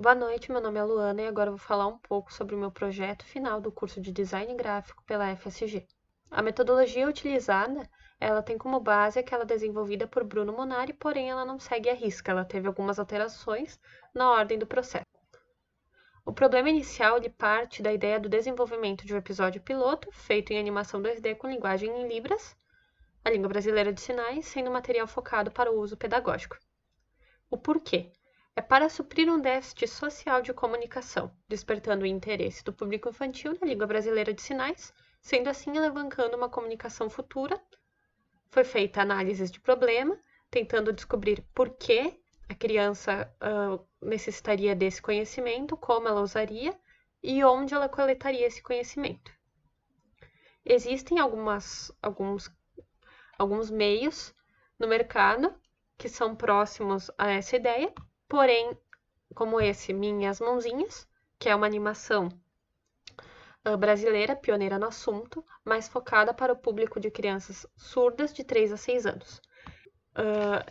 Boa noite, meu nome é Luana e agora eu vou falar um pouco sobre o meu projeto final do curso de Design Gráfico pela FSG. A metodologia utilizada, ela tem como base aquela desenvolvida por Bruno Monari, porém ela não segue à risca, ela teve algumas alterações na ordem do processo. O problema inicial ele parte da ideia do desenvolvimento de um episódio piloto feito em animação 2D com linguagem em Libras, a língua brasileira de sinais, sendo material focado para o uso pedagógico. O porquê? É para suprir um déficit social de comunicação, despertando o interesse do público infantil na língua brasileira de sinais, sendo assim alavancando uma comunicação futura. Foi feita análises de problema, tentando descobrir por que a criança necessitaria desse conhecimento, como ela usaria e onde ela coletaria esse conhecimento. Existem alguns meios no mercado que são próximos a essa ideia, porém, como esse Minhas Mãozinhas, que é uma animação brasileira, pioneira no assunto, mais focada para o público de crianças surdas de 3 a 6 anos.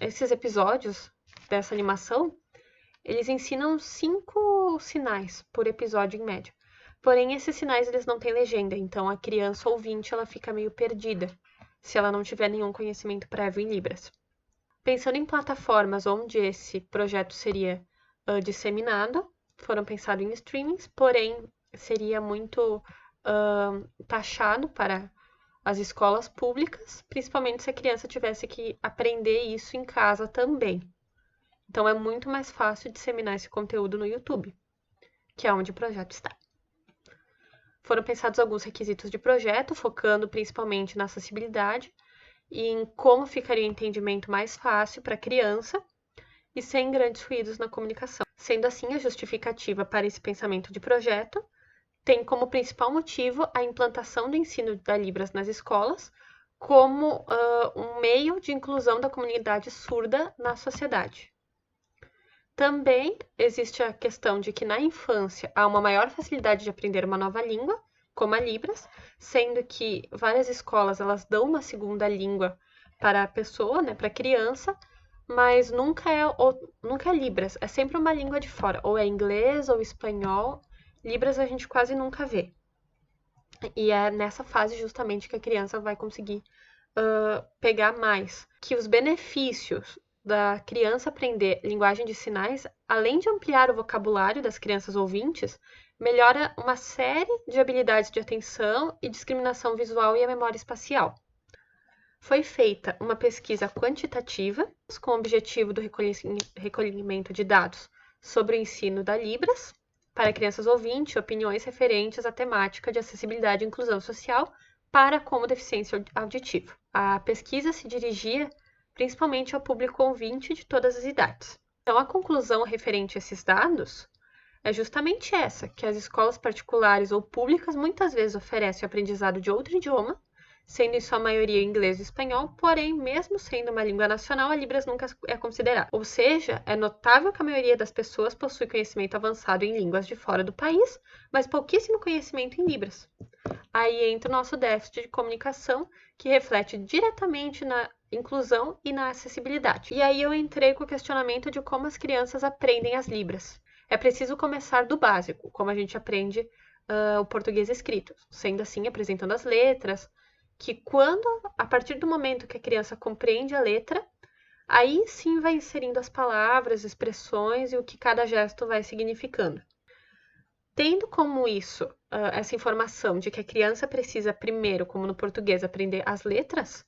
Esses episódios dessa animação, eles ensinam 5 sinais por episódio em média. Porém, esses sinais eles não têm legenda, então a criança ouvinte ela fica meio perdida se ela não tiver nenhum conhecimento prévio em Libras. Pensando em plataformas onde esse projeto seria disseminado, foram pensados em streamings, porém seria muito taxado para as escolas públicas, principalmente se a criança tivesse que aprender isso em casa também. Então é muito mais fácil disseminar esse conteúdo no YouTube, que é onde o projeto está. Foram pensados alguns requisitos de projeto, focando principalmente na acessibilidade e em como ficaria o entendimento mais fácil para a criança e sem grandes ruídos na comunicação. Sendo assim, a justificativa para esse pensamento de projeto tem como principal motivo a implantação do ensino da Libras nas escolas como um meio de inclusão da comunidade surda na sociedade. Também existe a questão de que na infância há uma maior facilidade de aprender uma nova língua, como a Libras, sendo que várias escolas elas dão uma segunda língua para a pessoa, né, para a criança, mas nunca é Libras, é sempre uma língua de fora, ou é inglês ou espanhol. Libras a gente quase nunca vê. E é nessa fase justamente que a criança vai conseguir pegar mais. Que os benefícios da criança aprender linguagem de sinais, além de ampliar o vocabulário das crianças ouvintes, melhora uma série de habilidades de atenção e discriminação visual e a memória espacial. Foi feita uma pesquisa quantitativa com o objetivo do recolhimento de dados sobre o ensino da Libras para crianças ouvintes, opiniões referentes à temática de acessibilidade e inclusão social para como deficiência auditiva. A pesquisa se dirigia principalmente ao público ouvinte de todas as idades. Então, a conclusão referente a esses dados é justamente essa, que as escolas particulares ou públicas muitas vezes oferecem o aprendizado de outro idioma, sendo em sua maioria inglês e espanhol, porém, mesmo sendo uma língua nacional, a Libras nunca é considerada. Ou seja, é notável que a maioria das pessoas possui conhecimento avançado em línguas de fora do país, mas pouquíssimo conhecimento em Libras. Aí entra o nosso déficit de comunicação, que reflete diretamente na inclusão e na acessibilidade. E aí eu entrei com o questionamento de como as crianças aprendem as Libras. É preciso começar do básico, como a gente aprende o português escrito, sendo assim apresentando as letras, que a partir do momento que a criança compreende a letra, aí sim vai inserindo as palavras, expressões e o que cada gesto vai significando. Tendo como isso, essa informação de que a criança precisa primeiro, como no português, aprender as letras,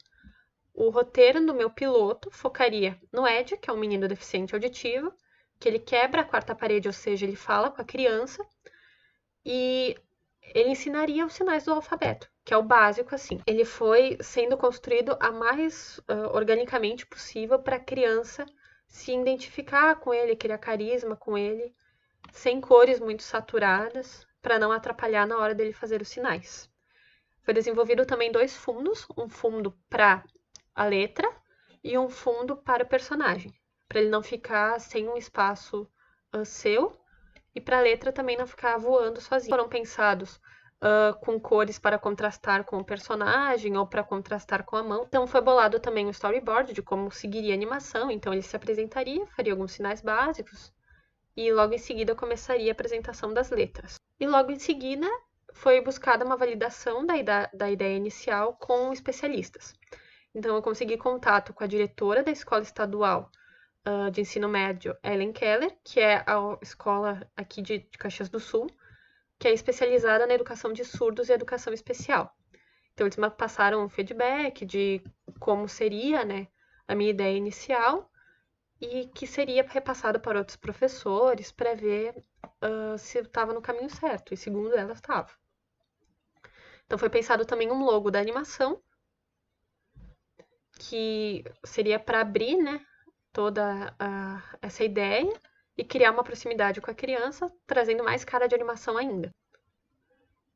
o roteiro do meu piloto focaria no Ed, que é um menino deficiente auditivo, que ele quebra a quarta parede, ou seja, ele fala com a criança, e ele ensinaria os sinais do alfabeto, que é o básico, assim. Ele foi sendo construído a mais organicamente possível para a criança se identificar com ele, criar carisma com ele, sem cores muito saturadas, para não atrapalhar na hora dele fazer os sinais. Foi desenvolvido também 2 fundos, um fundo para a letra e um fundo para o personagem, para ele não ficar sem um espaço seu, e para a letra também não ficar voando sozinho. Foram pensados com cores para contrastar com o personagem ou para contrastar com a mão. Então foi bolado também um storyboard de como seguiria a animação. Então ele se apresentaria, faria alguns sinais básicos e logo em seguida começaria a apresentação das letras. E logo em seguida foi buscada uma validação da ideia inicial com especialistas. Então, eu consegui contato com a diretora da Escola Estadual de Ensino Médio, Ellen Keller, que é a escola aqui de Caxias do Sul, que é especializada na educação de surdos e educação especial. Então, eles me passaram um feedback de como seria, né, a minha ideia inicial e que seria repassado para outros professores para ver se eu estava no caminho certo. E segundo ela, estava. Então, foi pensado também um logo da animação, que seria para abrir, né, toda essa ideia e criar uma proximidade com a criança, trazendo mais cara de animação ainda.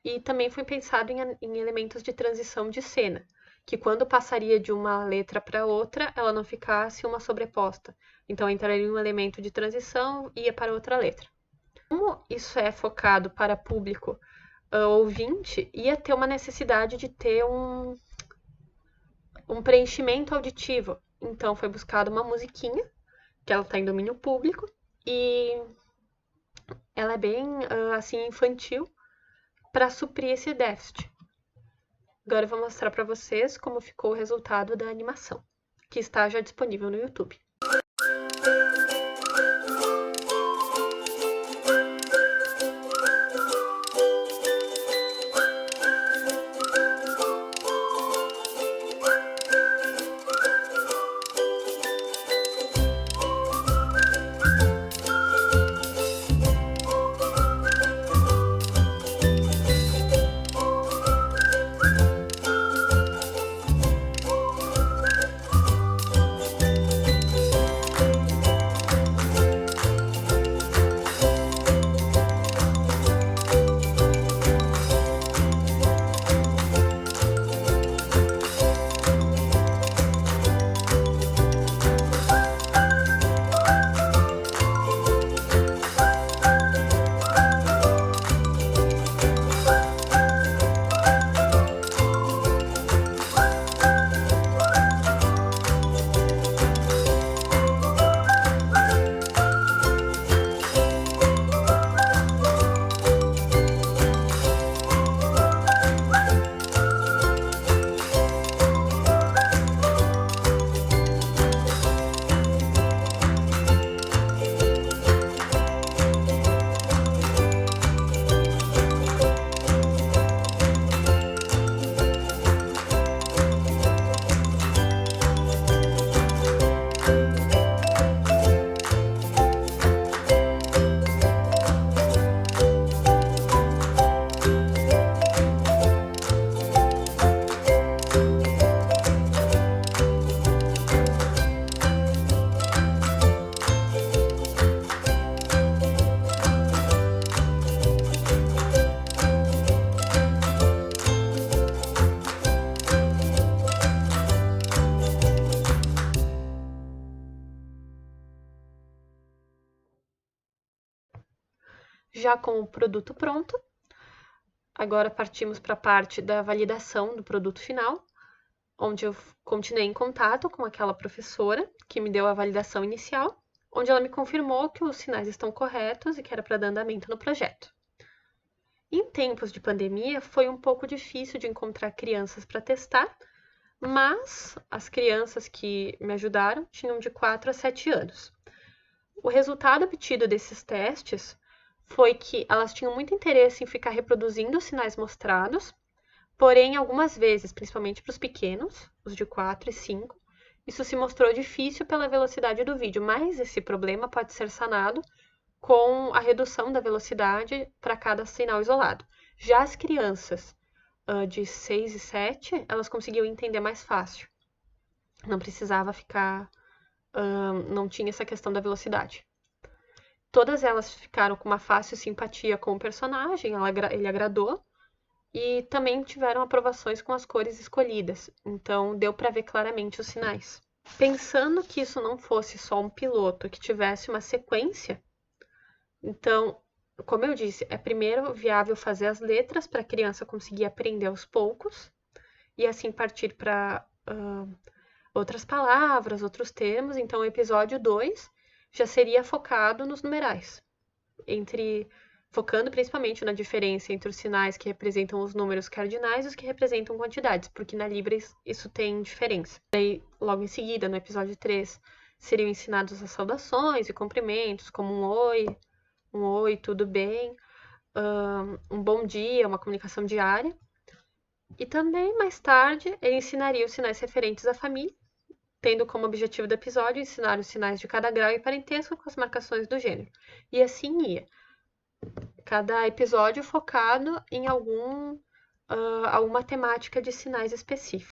E também foi pensado em elementos de transição de cena, que quando passaria de uma letra para outra, ela não ficasse uma sobreposta. Então, entraria um elemento de transição e ia para outra letra. Como isso é focado para público ouvinte, ia ter uma necessidade de ter um preenchimento auditivo. Então, foi buscada uma musiquinha, que ela está em domínio público, e ela é bem, assim, infantil, para suprir esse déficit. Agora eu vou mostrar para vocês como ficou o resultado da animação, que está já disponível no YouTube. Já com o produto pronto, agora partimos para a parte da validação do produto final, onde eu continuei em contato com aquela professora que me deu a validação inicial, onde ela me confirmou que os sinais estão corretos e que era para dar andamento no projeto. Em tempos de pandemia, foi um pouco difícil de encontrar crianças para testar, mas as crianças que me ajudaram tinham de 4 a 7 anos. O resultado obtido desses testes foi que elas tinham muito interesse em ficar reproduzindo os sinais mostrados, porém, algumas vezes, principalmente para os pequenos, os de 4 e 5, isso se mostrou difícil pela velocidade do vídeo, mas esse problema pode ser sanado com a redução da velocidade para cada sinal isolado. Já as crianças de 6 e 7, elas conseguiam entender mais fácil. Não precisava ficar... não tinha essa questão da velocidade. Todas elas ficaram com uma fácil simpatia com o personagem, ele agradou, e também tiveram aprovações com as cores escolhidas, então deu para ver claramente os sinais. Pensando que isso não fosse só um piloto, que tivesse uma sequência, então, como eu disse, é primeiro viável fazer as letras para a criança conseguir aprender aos poucos, e assim partir para outras palavras, outros termos. Então, o episódio 2 já seria focado nos numerais. focando principalmente na diferença entre os sinais que representam os números cardinais e os que representam quantidades, porque na Libras isso tem diferença. Daí, logo em seguida, no episódio 3, seriam ensinados as saudações e cumprimentos, como um oi, tudo bem, um bom dia, uma comunicação diária. E também, mais tarde, ele ensinaria os sinais referentes à família, tendo como objetivo do episódio ensinar os sinais de cada grau e parentesco com as marcações do gênero. E assim ia. Cada episódio focado em alguma temática de sinais específicos.